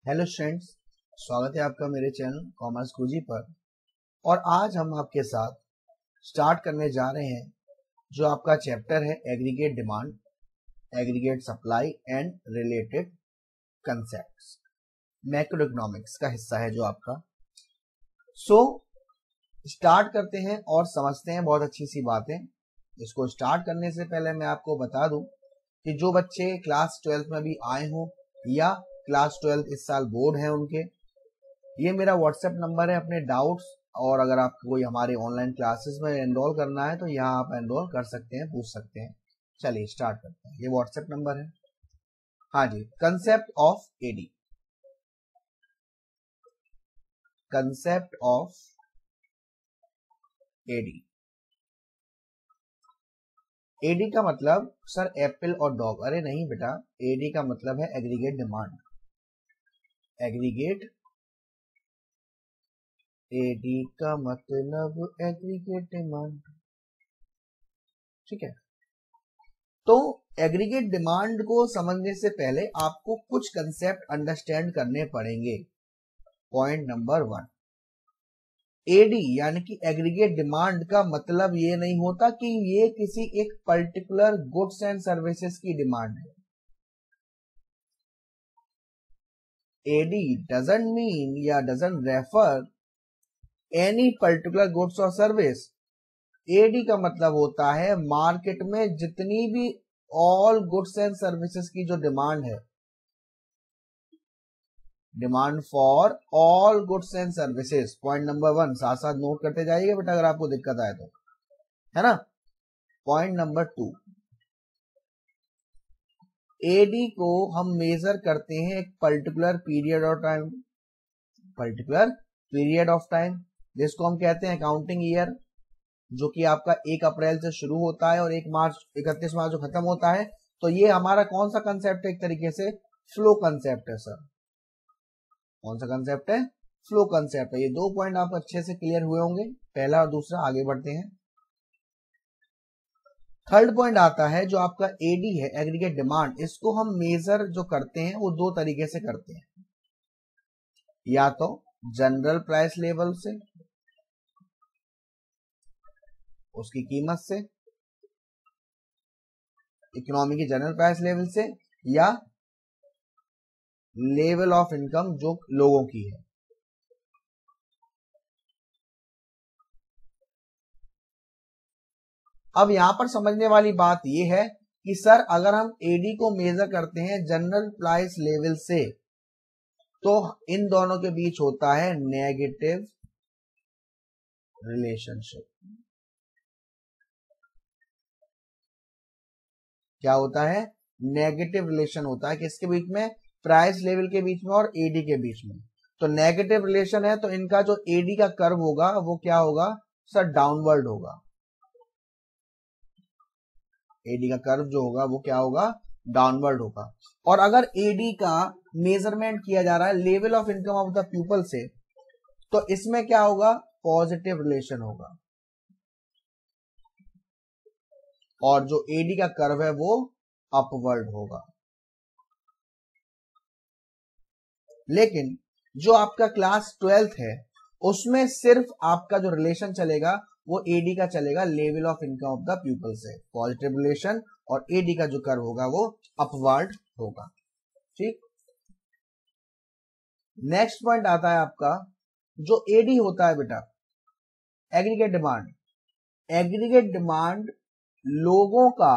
Hello students, स्वागत है आपका मेरे चैनल कॉमर्स गुरुजी पर। और आज हम आपके साथ स्टार्ट करने जा रहे हैं जो आपका चैप्टर है aggregate demand, aggregate supply and related concepts. Macro economics का हिस्सा है जो आपका। स्टार्ट करते हैं और समझते हैं बहुत अच्छी सी बातें। इसको स्टार्ट करने से पहले मैं आपको बता दूं कि जो बच्चे क्लास 12 में भी आए हों या क्लास 12 इस साल बोर्ड है उनके, ये मेरा व्हाट्सएप नंबर है। अपने डाउट्स और अगर आपको कोई हमारे ऑनलाइन क्लासेस में एनरोल करना है तो यहाँ आप एनरोल कर सकते हैं, पूछ सकते हैं। चलिए स्टार्ट करते हैं। ये व्हाट्सएप नंबर है। हाँ जी, concept of AD. Concept of AD. AD का मतलब सर एप्पल और डॉग? अरे नहीं बेटा, एडी का मतलब है एग्रीगेट डिमांड। एग्रीगेट, एडी का मतलब एग्रीगेट डिमांड, ठीक है। तो एग्रीगेट डिमांड को समझने से पहले आपको कुछ कंसेप्ट अंडरस्टैंड करने पड़ेंगे। पॉइंट नंबर 1, एडी यानी कि एग्रीगेट डिमांड का मतलब ये नहीं होता कि ये किसी एक पर्टिकुलर गुड्स एंड सर्विसेज की डिमांड है। एडी डजंट मीन या doesn't refer any particular goods और सर्विस। एडी का मतलब होता है मार्केट में जितनी भी ऑल गुड्स एंड सर्विसेज की जो डिमांड है, demand for all goods and services. Point number 1 साथ साथ नोट करते जाइए बेटा अगर आपको दिक्कत आए तो, है ना। पॉइंट नंबर 2, एडी को हम मेजर करते हैं एक particular period of time. Particular period of time जिसको हम कहते हैं अकाउंटिंग ईयर, जो कि आपका 1 अप्रैल से शुरू होता है और 31 मार्च जो खत्म होता है। तो ये हमारा कौन सा कंसेप्ट है? एक तरीके से फ्लो कंसेप्ट है सर। कौन सा कंसेप्ट है? फ्लो कंसेप्ट है। ये 2 पॉइंट आप अच्छे से क्लियर हुए होंगे, पहला और दूसरा। आगे बढ़ते हैं। थर्ड पॉइंट आता है जो आपका एडी है, एग्रीगेट डिमांड। इसको हम मेजर जो करते हैं वो 2 तरीके से करते हैं, या तो जनरल प्राइस लेवल से, उसकी कीमत से, इकोनॉमी की जनरल प्राइस लेवल से, या लेवल ऑफ इनकम जो लोगों की है। अब यहां पर समझने वाली बात यह है कि सर अगर हम एडी को मेजर करते हैं जनरल प्राइस लेवल से तो इन दोनों के बीच होता है नेगेटिव रिलेशनशिप। क्या होता है? नेगेटिव रिलेशन होता है किसके बीच में? प्राइस लेवल के बीच में और एडी के बीच में। तो नेगेटिव रिलेशन है तो इनका जो एडी का कर्व होगा वो क्या होगा सर? डाउनवर्ड होगा। एडी का कर्व जो होगा वो क्या होगा? डाउनवर्ड होगा। और अगर एडी का मेजरमेंट किया जा रहा है level of income of the people से, तो इसमें क्या होगा? पॉजिटिव रिलेशन होगा। और जो एडी का कर्व है वो अपवर्ड होगा। लेकिन जो आपका क्लास 12th है उसमें सिर्फ आपका जो रिलेशन चलेगा वो एडी का चलेगा level of income of the people से, पॉजिटिव रिलेशन। और एडी का जो कर्व होगा वो अपवर्ड होगा। ठीक। नेक्स्ट पॉइंट आता है आपका जो एडी होता है बेटा, एग्रीगेट डिमांड। एग्रीगेट डिमांड लोगों का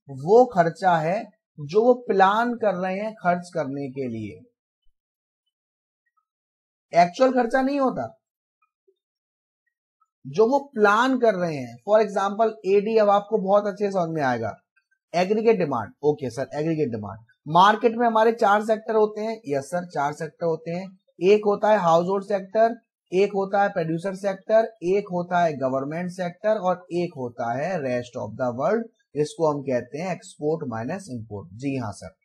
वो खर्चा है जो वो प्लान कर रहे हैं खर्च करने के लिए। एक्चुअल खर्चा नहीं होता, जो वो प्लान कर रहे हैं। फॉर एग्जाम्पल एडी अब आपको बहुत अच्छे समझ में आएगा। Aggregate demand, okay sir, aggregate demand. Market में हमारे 4 सेक्टर होते हैं। यस सर, 4 सेक्टर होते हैं। एक होता है हाउस होल्ड सेक्टर, एक होता है प्रोड्यूसर सेक्टर, एक होता है गवर्नमेंट सेक्टर और एक होता है रेस्ट ऑफ द वर्ल्ड। इसको हम कहते हैं एक्सपोर्ट माइनस इंपोर्ट। जी हाँ सर,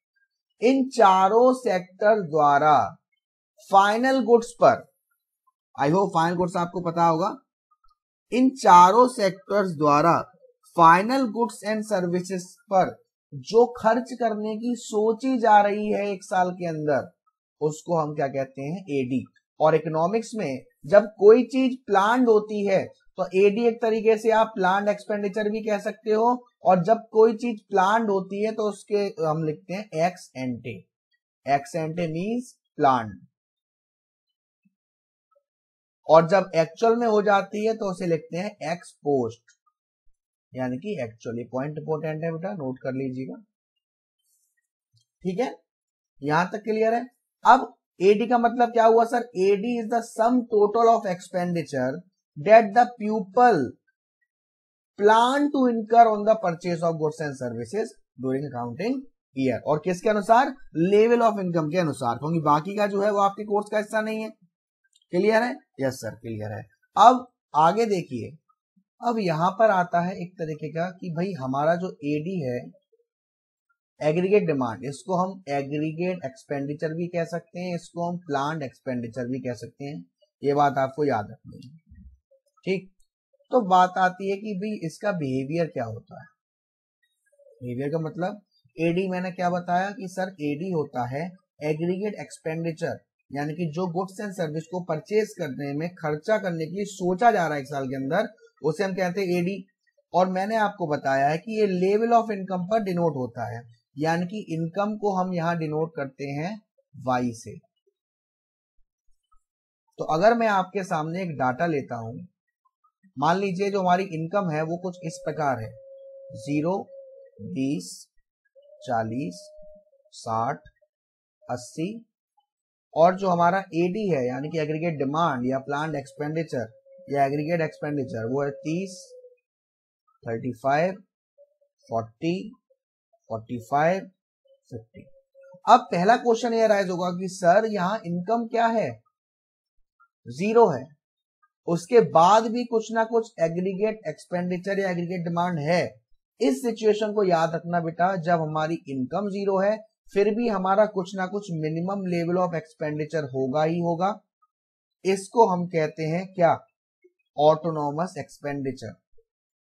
इन चारों सेक्टर द्वारा फाइनल गुड्स पर, आई होप फाइनल गुड्स आपको पता होगा, इन चारों सेक्टर्स द्वारा फाइनल गुड्स एंड सर्विसेज पर जो खर्च करने की सोची जा रही है 1 साल के अंदर, उसको हम क्या कहते हैं, एडी। और इकोनॉमिक्स में जब कोई चीज प्लान्ड होती है तो एडी एक तरीके से आप प्लान्ड एक्सपेंडिचर भी कह सकते हो, और जब कोई चीज प्लान्ड होती है तो उसके हम लिखते हैं एक्स एंटे। एक्स एंटे मीन्स प्लान्ड, और जब एक्चुअल में हो जाती है तो उसे लिखते हैं एक्स पोस्ट, यानी कि एक्चुअली। पॉइंट इंपोर्टेंट है बेटा, नोट कर लीजिएगा, ठीक है, यहां तक क्लियर है। अब एडी का मतलब क्या हुआ sir, AD is the sum total of expenditure that the people plan to incur on the purchase of goods and services during accounting year. और किसके अनुसार, लेवल ऑफ इनकम के अनुसार, क्योंकि बाकी का जो है वो आपके कोर्स का हिस्सा नहीं है। क्लियर है? यस सर क्लियर है। अब आगे देखिए, अब यहां पर आता है एक तरीके का कि भाई हमारा जो एडी है, एग्रीगेट डिमांड, इसको हम एग्रीगेट एक्सपेंडिचर भी कह सकते हैं, इसको हम प्लान्ड एक्सपेंडिचर भी कह सकते हैं। ये बात आपको याद रखनी है, ठीक। तो बात आती है कि भाई इसका बिहेवियर क्या होता है। बिहेवियर का मतलब, एडी मैंने क्या बताया कि सर एडी होता है एग्रीगेट एक्सपेंडिचर, यानी कि जो गुड्स एंड सर्विस को परचेज करने में खर्चा करने के लिए सोचा जा रहा है एक साल के अंदर, उसे हम कहते हैं एडी। और मैंने आपको बताया है कि ये लेवल ऑफ इनकम पर डिनोट होता है, यानी कि इनकम को हम यहां डिनोट करते हैं वाई से। तो अगर मैं आपके सामने एक डाटा लेता हूं, मान लीजिए जो हमारी इनकम है वो कुछ इस प्रकार है, 0, 20, 40, 60, 80, और जो हमारा एडी है यानी कि एग्रीगेट डिमांड या प्लान्ड एक्सपेंडिचर या एग्रीगेट एक्सपेंडिचर, वो है 30, 35, 40, 45, 50। अब पहला क्वेश्चन ये राइज होगा कि सर यहाँ इनकम क्या है, 0 है, उसके बाद भी कुछ ना कुछ एग्रीगेट एक्सपेंडिचर या एग्रीगेट डिमांड है। इस सिचुएशन को याद रखना बेटा, जब हमारी इनकम 0 है फिर भी हमारा कुछ ना कुछ मिनिमम लेवल ऑफ एक्सपेंडिचर होगा ही होगा। इसको हम कहते हैं क्या, ऑटोनॉमस एक्सपेंडिचर।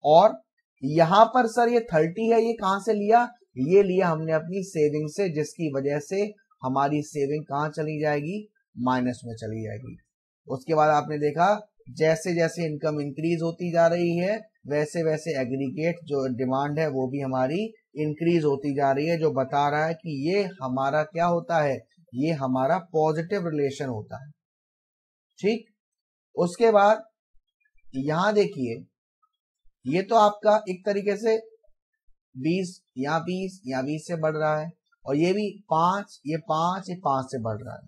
और यहां पर सर ये 30 है, ये कहां से लिया, ये लिया हमने अपनी सेविंग से, जिसकी वजह से हमारी सेविंग कहां चली जाएगी, माइनस में चली जाएगी। उसके बाद आपने देखा जैसे जैसे इनकम इंक्रीज होती जा रही है वैसे वैसे एग्रीगेट जो डिमांड है वो भी हमारी इंक्रीज होती जा रही है, जो बता रहा है कि ये हमारा क्या होता है, ये हमारा पॉजिटिव रिलेशन होता है, ठीक। उसके बाद यहां देखिए, ये तो आपका एक तरीके से 20 या 20 से बढ़ रहा है, और ये भी 5, ये 5 से बढ़ रहा है,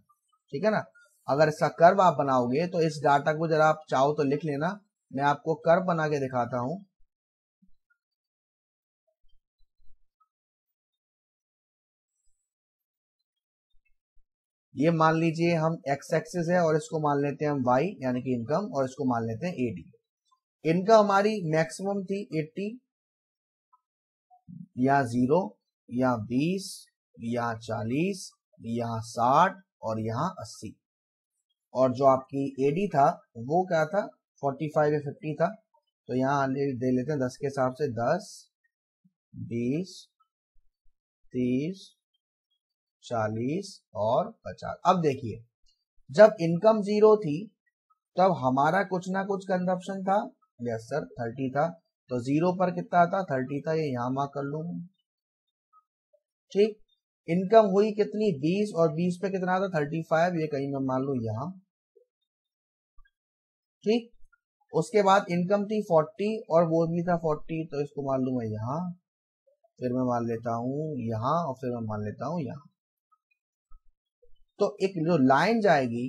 ठीक है ना। अगर इसका कर्व आप बनाओगे तो इस डाटा को जरा आप चाहो तो लिख लेना, मैं आपको कर्व बना के दिखाता हूं। ये मान लीजिए हम एक्स एक्सिस है और इसको मान लेते हैं हम वाई यानी कि इनकम, और इसको मान लेते हैं एडी। इनकम हमारी मैक्सिमम थी 80 या 0 या 20 या 40 या 60 और यहाँ 80, और जो आपकी एडी था वो क्या था, 45 या 50 था। तो यहाँ दे लेते हैं 10 के हिसाब से, 10, 20, 30, 40 और 50। अब देखिए, जब इनकम 0 थी तब हमारा कुछ ना कुछ कंजप्शन था, यस सर 30 था। तो 0 पर कितना था, 30 था, ये यहां मार्क कर लूंगा, ठीक। इनकम हुई कितनी, 20, और 20 पे कितना था, 35, ये कहीं मैं मान लू यहां, ठीक। उसके बाद इनकम थी 40 और वो भी था 40, तो इसको मान लू मैं यहां, फिर मैं मान लेता हूं यहां, और फिर मैं मान लेता हूं यहां। तो एक जो लाइन जाएगी,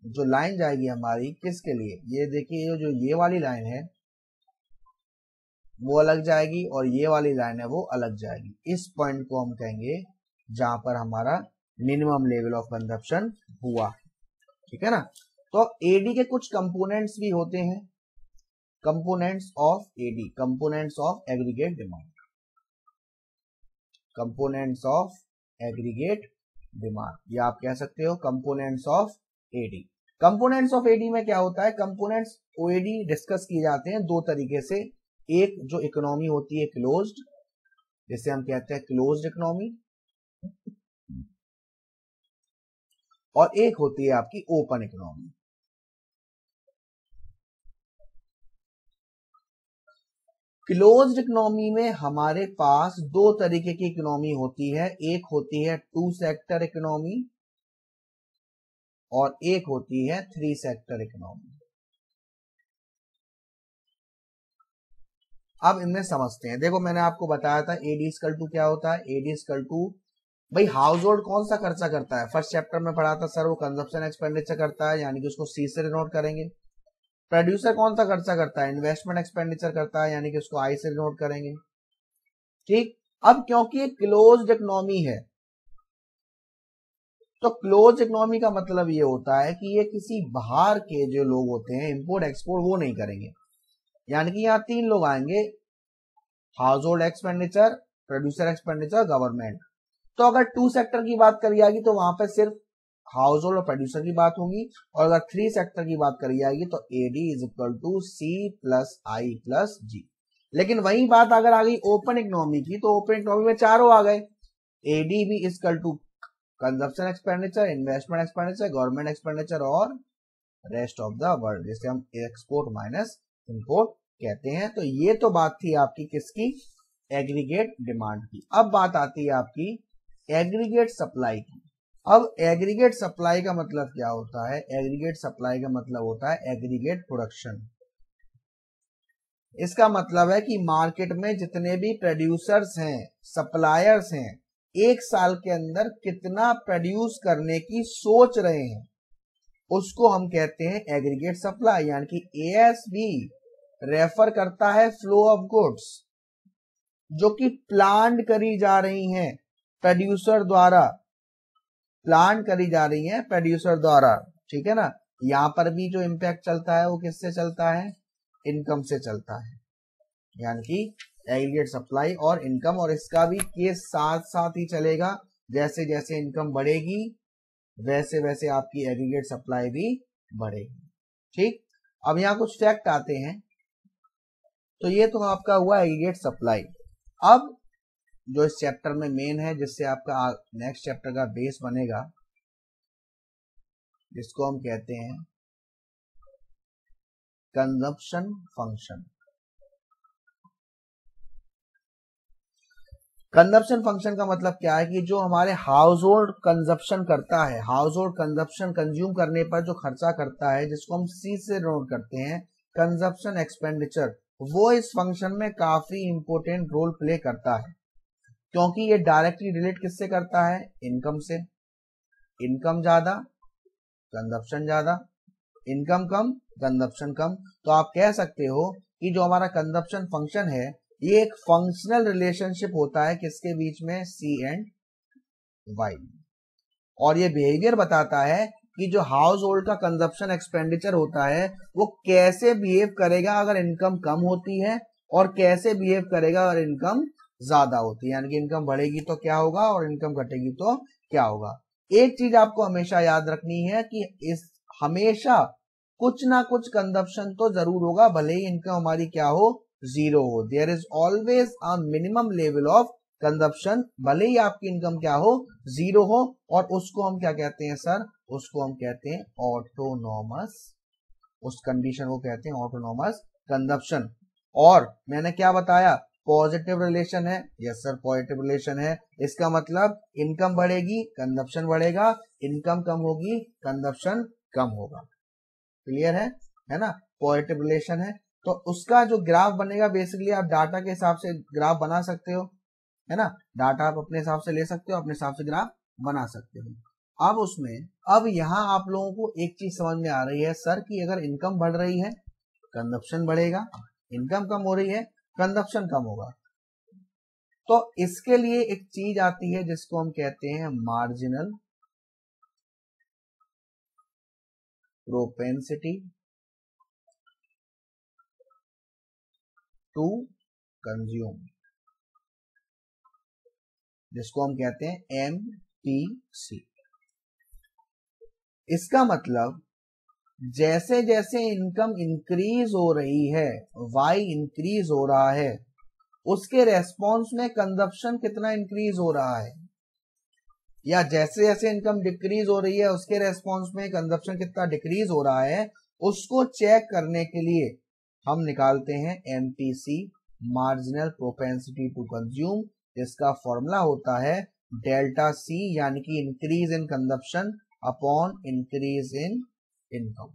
जो लाइन जाएगी हमारी किसके लिए, ये देखिए जो ये वाली लाइन है वो अलग जाएगी, और ये वाली लाइन है वो अलग जाएगी। इस पॉइंट को हम कहेंगे जहां पर हमारा मिनिमम लेवल ऑफ कंजप्शन हुआ, ठीक है ना। तो एडी के कुछ कंपोनेंट्स भी होते हैं, components of AD, components of aggregate demand, components of aggregate demand, या आप कह सकते हो components of AD. Components of AD में क्या होता है, कंपोनेंट्स ओएडी डिस्कस किए जाते हैं दो तरीके से। एक जो इकोनॉमी होती है क्लोज्ड, जिसे हम कहते हैं क्लोज्ड इकोनॉमी, और एक होती है आपकी ओपन इकोनॉमी। क्लोज्ड इकोनॉमी में हमारे पास दो तरीके की इकोनॉमी होती है, एक होती है 2 सेक्टर इकोनॉमी और एक होती है 3 सेक्टर इकोनॉमी। अब इनमें समझते हैं। देखो मैंने आपको बताया था एडी इक्वल टू क्या होता है, एडी इक्वल टू भाई हाउस होल्ड कौन सा खर्चा करता है, फर्स्ट चैप्टर में पढ़ा था सर, वो कंजप्शन एक्सपेंडिचर करता है, यानी कि उसको सी से डिनोट करेंगे। प्रोड्यूसर कौन सा खर्चा करता है, इन्वेस्टमेंट एक्सपेंडिचर करता है, यानी कि उसको आई से डिनोट करेंगे। ठीक, अब क्योंकि ये क्लोज्ड इकोनॉमी है, तो क्लोज इकोनॉमी का मतलब ये होता है कि ये किसी बाहर के जो लोग होते हैं इंपोर्ट एक्सपोर्ट वो नहीं करेंगे, यानी कि यहाँ 3 लोग आएंगे, house hold expenditure, producer expenditure, government. तो अगर 2 सेक्टर की बात करी जाएगी तो वहां पर सिर्फ हाउस होल्ड और प्रोड्यूसर की बात होगी, और अगर 3 सेक्टर की बात करी जाएगी तो AD is equal to C plus I plus G. लेकिन वही बात अगर आ गई ओपन इकोनॉमी की, तो ओपन इकोनॉमी में चारों आ गए, एडी भी is equal to consumption expenditure, investment expenditure, government expenditure और रेस्ट ऑफ द वर्ल्ड, जिसे हम एक्सपोर्ट माइनस इंपोर्ट कहते हैं। तो ये तो बात थी आपकी किसकी, एग्रीगेट डिमांड की। अब बात आती है आपकी एग्रीगेट सप्लाई की। अब एग्रीगेट सप्लाई का मतलब क्या होता है, एग्रीगेट सप्लाई का मतलब होता है एग्रीगेट प्रोडक्शन। इसका मतलब है कि मार्केट में जितने भी प्रोड्यूसर्स हैं, सप्लायर्स हैं, एक साल के अंदर कितना प्रोड्यूस करने की सोच रहे हैं, उसको हम कहते हैं एग्रीगेट सप्लाई। यानी कि एएसबी रेफर करता है फ्लो ऑफ गुड्स जो कि प्लान करी जा रही हैं प्रोड्यूसर द्वारा, प्लान करी जा रही हैं प्रोड्यूसर द्वारा, ठीक है ना। यहां पर भी जो इंपैक्ट चलता है वो किससे चलता है, इनकम से चलता है, यानी कि एग्रीगेट सप्लाई और इनकम, और इसका भी केस साथ साथ ही चलेगा, जैसे जैसे इनकम बढ़ेगी वैसे वैसे आपकी एग्रीगेट सप्लाई भी बढ़ेगी। ठीक, अब यहां कुछ फैक्ट आते हैं। तो ये तो आपका हुआ एग्रीगेट सप्लाई। अब जो इस चैप्टर में मेन है, जिससे आपका नेक्स्ट चैप्टर का बेस बनेगा, जिसको हम कहते हैं कंजप्शन फंक्शन। कंजप्शन फंक्शन का मतलब क्या है कि जो हमारे हाउस होल्ड कंजप्शन करता है, हाउस होल्ड कंजप्शन कंज्यूम करने पर जो खर्चा करता है, जिसको हम सी से नोट करते हैं कंजप्शन एक्सपेंडिचर, वो इस फंक्शन में काफी इंपोर्टेंट रोल प्ले करता है, क्योंकि ये डायरेक्टली रिलेट किससे करता है, इनकम से। इनकम ज्यादा कंजप्शन ज्यादा, इनकम कम कंजप्शन कम। तो आप कह सकते हो कि जो हमारा कंजप्शन फंक्शन है ये एक फंक्शनल रिलेशनशिप होता है किसके बीच में, सी एंड वाई। और ये बिहेवियर बताता है कि जो हाउस होल्ड का कंजप्शन एक्सपेंडिचर होता है वो कैसे बिहेव करेगा अगर इनकम कम होती है, और कैसे बिहेव करेगा अगर इनकम ज्यादा होती है, यानी कि इनकम बढ़ेगी तो क्या होगा और इनकम घटेगी तो क्या होगा। एक चीज आपको हमेशा याद रखनी है कि इस हमेशा कुछ ना कुछ कंजप्शन तो जरूर होगा, भले ही इनकम हमारी क्या हो, जीरो हो। There is always a minimum level of consumption, भले ही आपकी इनकम क्या हो, जीरो हो, और उसको हम क्या कहते हैं सर, उसको हम कहते हैं ऑटोनॉमस, उस कंडीशन को कहते हैं ऑटोनॉमस कंजप्शन। और मैंने क्या बताया, पॉजिटिव रिलेशन है, यस सर पॉजिटिव रिलेशन है। इसका मतलब इनकम बढ़ेगी कंजप्शन बढ़ेगा, इनकम कम होगी कंजप्शन कम होगा। क्लियर है ना, पॉजिटिव रिलेशन है। तो उसका जो ग्राफ बनेगा, बेसिकली आप डाटा के हिसाब से ग्राफ बना सकते हो, है ना, डाटा आप अपने हिसाब से ले सकते हो, अपने हिसाब से ग्राफ बना सकते हो। अब उसमें अब यहां आप लोगों को एक चीज समझ में आ रही है सर कि अगर इनकम बढ़ रही है कंजप्शन बढ़ेगा, इनकम कम हो रही है कंजप्शन कम होगा। तो इसके लिए एक चीज आती है जिसको हम कहते हैं मार्जिनल प्रोपेंसिटी टू कंज्यूम, जिसको हम कहते हैं MPC। इसका मतलब जैसे जैसे इनकम इंक्रीज हो रही है, वाई इंक्रीज हो रहा है, उसके रेस्पॉन्स में कंजप्शन कितना इंक्रीज हो रहा है, या जैसे जैसे इनकम डिक्रीज हो रही है उसके रेस्पॉन्स में कंजप्शन कितना डिक्रीज हो रहा है, उसको चेक करने के लिए हम निकालते हैं MPC, marginal propensity to consume, जिसका फॉर्मूला होता है डेल्टा सी, यानी कि increase in consumption upon increase in income.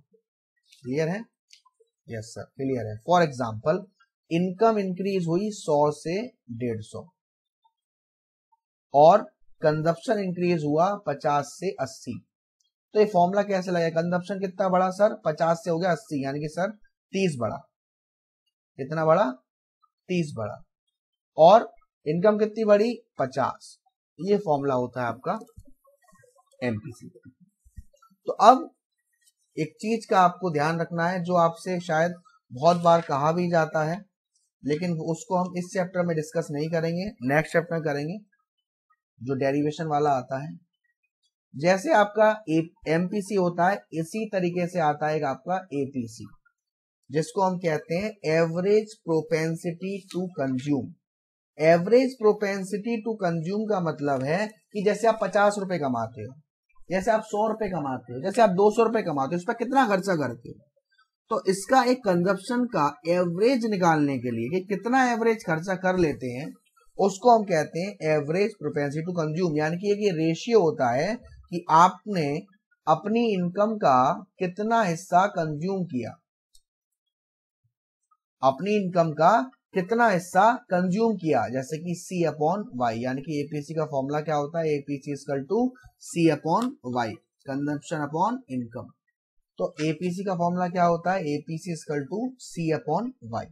Clear है? यस सर, क्लियर है। फॉर एग्जांपल इनकम इंक्रीज हुई 100 से 150 और कंजप्शन इंक्रीज हुआ 50 से 80, तो ये फॉर्मूला कैसे लगेगा? कंजप्शन कितना बढ़ा सर? 50 से हो गया 80, यानी कि सर 30 बढ़ा। कितना बढ़ा? 30 बढ़ा। और इनकम कितनी बढ़ी? 50। ये फॉर्मूला होता है आपका एमपीसी। तो अब एक चीज का आपको ध्यान रखना है, जो आपसे शायद बहुत बार कहा भी जाता है, लेकिन उसको हम इस चैप्टर में डिस्कस नहीं करेंगे, नेक्स्ट चैप्टर में करेंगे, जो डेरिवेशन वाला आता है। जैसे आपका एमपीसी होता है, इसी तरीके से आता है आपका एपीसी, जिसको हम कहते हैं average propensity to consume. Average propensity to consume का मतलब है कि जैसे आप 50 रुपए कमाते हो, जैसे आप 100 रुपए कमाते हो, जैसे आप 200 रुपए कमाते हो, इस पर कितना खर्चा करते हो, तो इसका एक कंजप्शन का एवरेज निकालने के लिए कि कितना एवरेज खर्चा कर लेते हैं, उसको हम कहते हैं एवरेज प्रोपेंसिटी टू कंज्यूम। यानी कि एक रेशियो होता है कि आपने अपनी इनकम का कितना हिस्सा कंज्यूम किया, अपनी इनकम का कितना हिस्सा कंज्यूम किया, जैसे कि सी अपॉन वाई, यानी कि एपीसी का फॉर्मूला क्या होता है? APC equal to C upon Y, consumption upon income. तो एपीसी का फॉर्मूला क्या होता है? APC equal to C upon Y.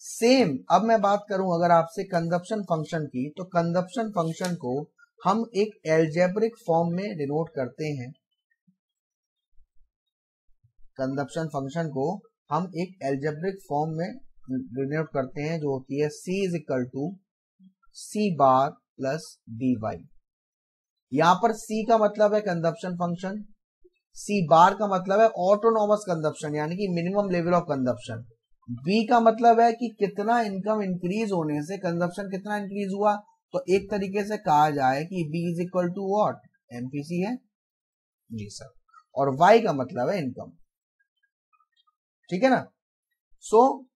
Same अब मैं बात करूं अगर आपसे कंजप्शन फंक्शन की, तो कंजप्शन फंक्शन को हम एक एल्जेब्रिक फॉर्म में डिनोट करते हैं। कंजप्शन फंक्शन को हम एक एल्जेब्रिक फॉर्म में डिनोट करते हैं, जो होती है C is equal to C bar plus D Y. यहां पर C का मतलब है कंजप्शन फंक्शन, सी बार का मतलब है ऑटोनॉमस कंजप्शन, यानी कि minimum level of consumption. B का मतलब है कि कितना इनकम इंक्रीज होने से कंजप्शन कितना इंक्रीज हुआ, तो एक तरीके से कहा जाए कि B is equal to what? MPC है जी सर। और वाई का मतलब है इनकम। ठीक है ना? सो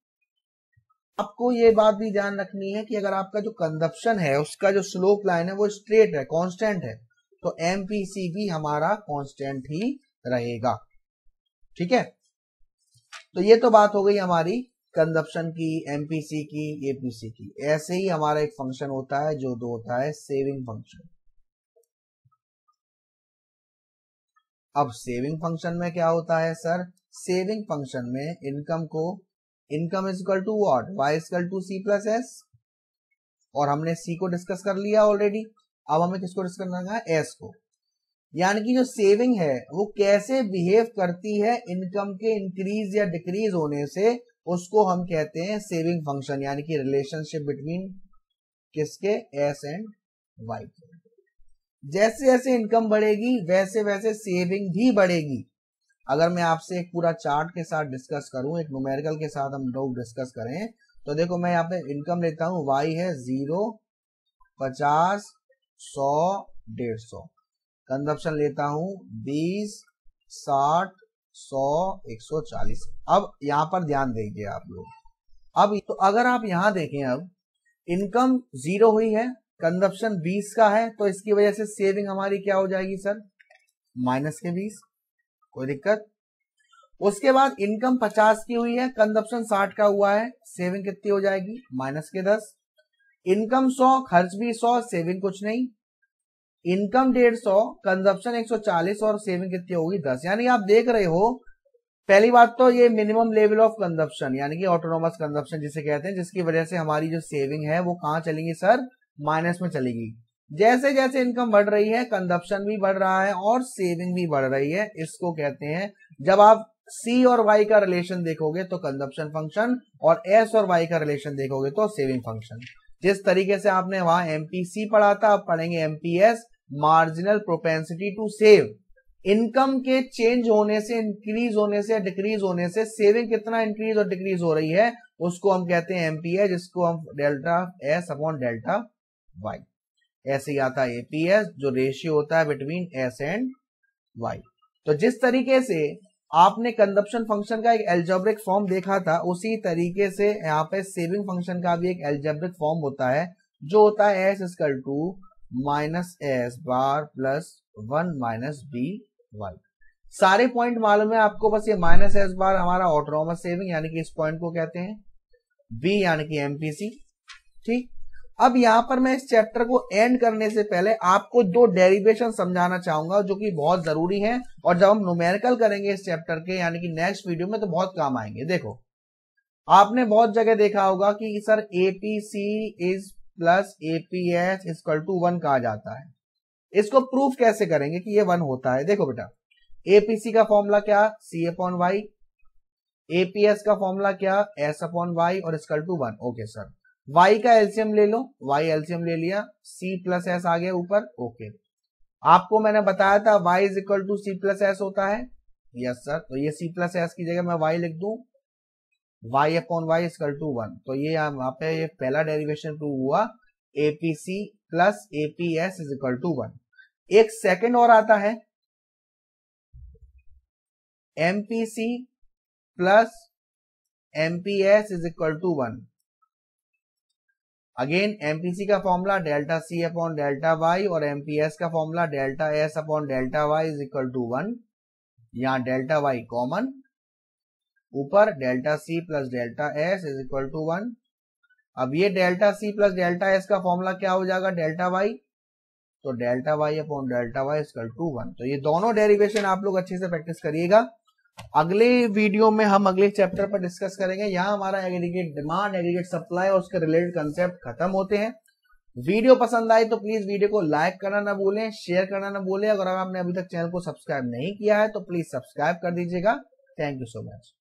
आपको ये बात भी ध्यान रखनी है कि अगर आपका जो कंजप्शन है उसका जो स्लोप लाइन है वो स्ट्रेट है, कांस्टेंट है, तो एमपीसी भी हमारा कांस्टेंट ही रहेगा। ठीक है? तो ये तो बात हो गई हमारी कंजप्शन की, एमपीसी की, एपीसी की। ऐसे ही हमारा एक फंक्शन होता है जो दो होता है सेविंग फंक्शन। अब सेविंग फंक्शन में क्या होता है सर? सेविंग फंक्शन में इनकम को, income is equal to what? Y is equal to C plus S, और हमने सी को डिस्कस कर लिया ऑलरेडी। अब हमें किसको डिस्कस करना है? एस को। यानी कि जो सेविंग है वो कैसे बिहेव करती है इनकम के इंक्रीज या डिक्रीज होने से, उसको हम कहते हैं सेविंग फंक्शन, यानी कि रिलेशनशिप बिटवीन किसके? S and Y. जैसे जैसे इनकम बढ़ेगी वैसे वैसे सेविंग भी बढ़ेगी। अगर मैं आपसे एक पूरा चार्ट के साथ डिस्कस करूं, एक न्यूमेरिकल के साथ हम लोग डिस्कस करें, तो देखो मैं यहाँ पे इनकम लेता हूं, वाई है 0, 50, 100, 150। कंजप्शन लेता हूं 20, 60, 100, 140। अब यहां पर ध्यान दीजिए आप लोग। अब तो अगर आप यहां देखें, अब इनकम 0 हुई है, कंजप्शन 20 का है, तो इसकी वजह से सेविंग हमारी क्या हो जाएगी सर? माइनस के 20। कोई दिक्कत? उसके बाद इनकम 50 की हुई है, कंजप्शन 60 का हुआ है, सेविंग कितनी हो जाएगी? माइनस के 10। इनकम 100, खर्च भी 100, सेविंग कुछ नहीं। इनकम 150, कंजप्शन 140 और सेविंग कितनी होगी? 10। यानी आप देख रहे हो, पहली बात तो ये मिनिमम लेवल ऑफ कंजप्शन, यानी कि ऑटोनोमस कंजप्शन जिसे कहते हैं, जिसकी वजह से हमारी जो सेविंग है वो कहां चलेगी सर? माइनस में चलेगी। जैसे जैसे इनकम बढ़ रही है कंजप्शन भी बढ़ रहा है और सेविंग भी बढ़ रही है। इसको कहते हैं, जब आप सी और वाई का रिलेशन देखोगे तो कंजप्शन फंक्शन, और एस और वाई का रिलेशन देखोगे तो सेविंग फंक्शन। जिस तरीके से आपने वहां एमपीसी पढ़ा था, आप पढ़ेंगे MPS, marginal propensity to save. Income के चेंज होने से, इंक्रीज होने से, डिक्रीज होने से सेविंग कितना इंक्रीज और डिक्रीज हो रही है, उसको हम कहते हैं एमपीए, जिसको हम delta S upon delta Y. ऐसे ही आता है एपीएस जो रेशियो होता है बिटवीन एस एंड वाई। तो जिस तरीके से आपने कंजप्शन फंक्शन का एक एल्जेब्रिक फॉर्म देखा था, उसी तरीके से यहाँ पे सेविंग फंक्शन का भी एक एल्जेब्रिक फॉर्म होता है जो होता है S equal to minus S bar plus 1 minus B Y. सारे पॉइंट मालूम है आपको, बस ये माइनस एस बार हमारा ऑटोनोमस सेविंग यानी कि इस पॉइंट को कहते हैं, बी यानी कि एमपीसी। ठीक, अब यहां पर मैं इस चैप्टर को एंड करने से पहले आपको दो डेरिवेशन समझाना चाहूंगा जो कि बहुत जरूरी है, और जब हम न्यूमेरिकल करेंगे इस चैप्टर के यानी कि नेक्स्ट वीडियो में तो बहुत काम आएंगे। देखो, आपने बहुत जगह देखा होगा कि sir APC is plus APS equal to 1 कहा जाता है। इसको प्रूफ कैसे करेंगे कि ये 1 होता है? देखो बेटा, एपीसी का फॉर्मूला क्या, सी अपॉन वाई, एपीएस का फॉर्मूला क्या, एस अपॉन वाई और equal to 1। Okay sir, y का एलसीएम ले लो, y एलसीएम ले लिया, c प्लस एस आ गया ऊपर। ओके, आपको मैंने बताया था y is equal to C plus S होता है। यस सर, तो ये c प्लस एस की जगह मैं y लिख दूं, y upon Y equal to 1। तो ये यहाँ पे ये पहला डेरिवेशन प्रूव हुआ, APC plus APS is equal to 1। एक सेकंड और आता है, MPC plus MPS is equal to 1। Again MPC का formula delta C upon delta Y और एमपीएस का formula delta S upon delta Y is equal to 1। यहां delta Y common, ऊपर delta C plus delta S is equal to 1। अब ये delta C plus delta S का formula क्या हो जाएगा, डेल्टा वाई, तो delta Y upon delta Y is equal to 1। तो ये दोनों डेरिवेशन आप लोग अच्छे से प्रैक्टिस करिएगा। अगले वीडियो में हम अगले चैप्टर पर डिस्कस करेंगे। यहाँ हमारा एग्रीगेट डिमांड, एग्रीगेट सप्लाई और उसके रिलेटेड कंसेप्ट खत्म होते हैं। वीडियो पसंद आई तो प्लीज वीडियो को लाइक करना ना भूलें, शेयर करना ना भूलें। अगर आपने अभी तक चैनल को सब्सक्राइब नहीं किया है तो प्लीज सब्सक्राइब कर दीजिएगा। Thank you so much.